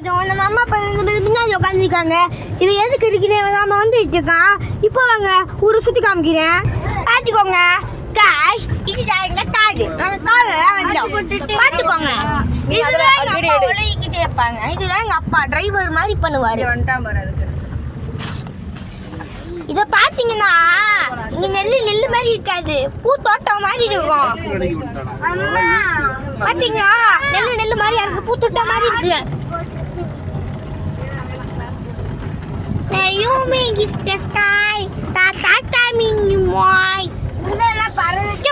நம்ம அம்மா அப்பா முன்னாடி உட்காந்துருக்காங்க. இவன் எதுக்கு இருக்கிறேன் நம்ம வந்துட்டு இருக்கான். இப்போ வாங்க ஊரை சுற்றி காமிக்கிறேன், பார்த்துக்கோங்க. காய் இதுதான் எங்க காது. பார்த்துக்கோங்க. இதுதான் எங்க அப்பா உலகிக்கிட்டே இருப்பாங்க. இதுதான் எங்க அப்பா டிரைவர் மாதிரி பண்ணுவாரு. இதை பார்த்தீங்கன்னா இங்க நெல்லு மாதிரி இருக்காது, பூ தோட்டம் மாதிரி இருக்கும். பார்த்தீங்களா, நெல்லு மாதிரியா இருக்கு, பூ தோட்டம் மாதிரி இருக்கு. You make the sky,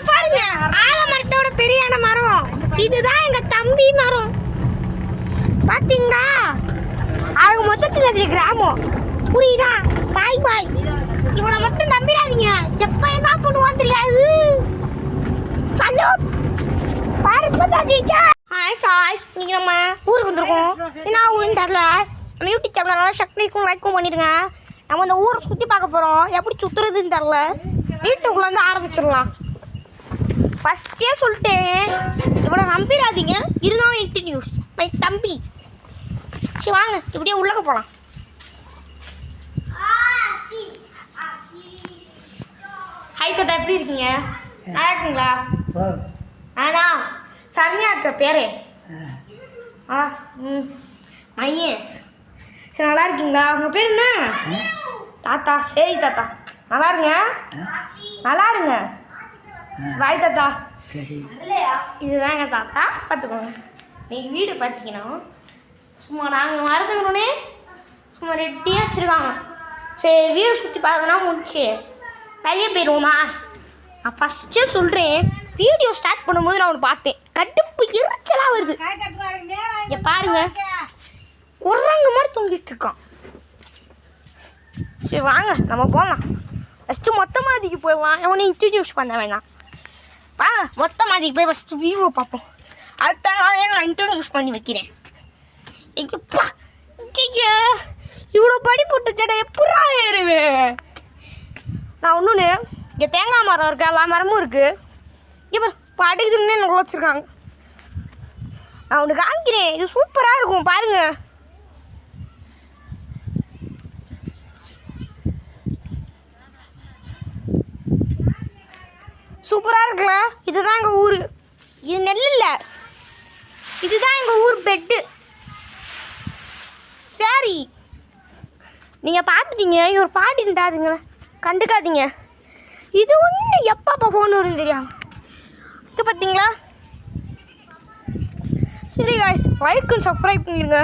பாருங்க, ஆலமரத்தோட பெரியான மரம் இதுதான் எங்க தம்பி மரம். பாத்தீங்களா, அவங்க மொத்தத்தில் கிராமம். புரியுதா? பாய் பாய். இவனை மட்டும் நம்பிடாதீங்க, எப்ப என்ன பண்ணுவான் தெரியாது. சல்யூட். ஹாய் சாய், இன்னைக்கு நம்ம ஊருக்கு வந்திருக்கோம். என்ன ஊருன்னு தெரியல. நம்ம யூடியூப் சேனல் சப்ஸ்கிரைபும் லைக்கும் பண்ணிடுங்க. நம்ம இந்த ஊரை சுற்றி பார்க்க போகிறோம். எப்படி சுற்றுறதுன்னு தெரில, வீட்டுக்குள்ளேருந்து ஆரம்பிச்சிடலாம். ஃபஸ்ட்டே சொல்லிட்டேன், இவனை நம்பிடாதீங்க. இருந்தாலும் இன்ட்டு நியூஸ் மை தம்பி. சரி வாங்க, இப்படியே உள்ளக்க போகலாம். ஹாய் தாத்தா, எப்படி இருக்கீங்க? நல்லா இருக்குங்களா? ஆனா சரண்யா இருக்க பேரு மையேஸ். சரி, நல்லா இருக்கீங்களா? உங்கள் பேர் என்ன? தாத்தா. சரி தாத்தா, நல்லா இருங்க, நல்லா இருங்க. பாய் தாத்தா. இதுதான் எங்கள் தாத்தா, பார்த்துக்கோங்க. நீங்கள் வீடு பார்த்தீங்கன்னா சும்மா நாங்கள் மறந்துக்கணுன்னே சும்மா ரெட்டியாக வச்சுருக்காங்க. சரி, வீடு சுற்றி பார்க்கணுன்னா முடிச்சு வெளியே போயிடுவோமா? நான் ஃபஸ்ட்டு சொல்கிறேன், வீடியோ ஸ்டார்ட் பண்ணும்போது நான் ஒன்று பார்த்தேன், கடுப்பு எரிச்சலாக வருது. இங்கே பாருங்க, குரங்கு மாதிரி தூங்கிட்டு இருக்கான். சரி வாங்க நம்ம போகலாம். ஃபஸ்ட்டு மொத்த மாதிரிக்கு போயிடலாம். எவனையும் இன்ட்ரடியூஸ் பண்ண வேணாம். வாங்க மொத்த மாதிரிக்கு போய் ஃபஸ்ட்டு வியூவை பார்ப்போம். அடுத்த நாளே நான் இன்ட்ரடியூஸ் பண்ணி வைக்கிறேன். ஐயப்பா, இவ்வளோ படி போட்டு சடை எப்படா ஏறுவேன் நான். ஒன்று இங்கே தேங்காய் மரம் இருக்குது, எல்லா மரமும் இருக்குது. இப்போ படிக்குதுன்னு எனக்கு வச்சுருக்காங்க. நான் ஒன்று காமிக்கிறேன், இது சூப்பராக இருக்கும் பாருங்கள். சூப்பராக இருக்குல்ல? இதுதான் எங்கள் ஊர். இது நெல் இல்லை, இதுதான் எங்கள் ஊர் பெட்டு. சரி, நீங்கள் பார்த்துட்டீங்க. இவர் பாட்டின்ட்டாதுங்க, கண்டுக்காதீங்க. இது ஒன்று எப்பப்போ ஃபோன் வரும்னு தெரியாமல் இது பார்த்தீங்களா? சரி காய்ஸ், லைக் அண்ட் சப்ஸ்கிரைப் பண்ணிடுங்க.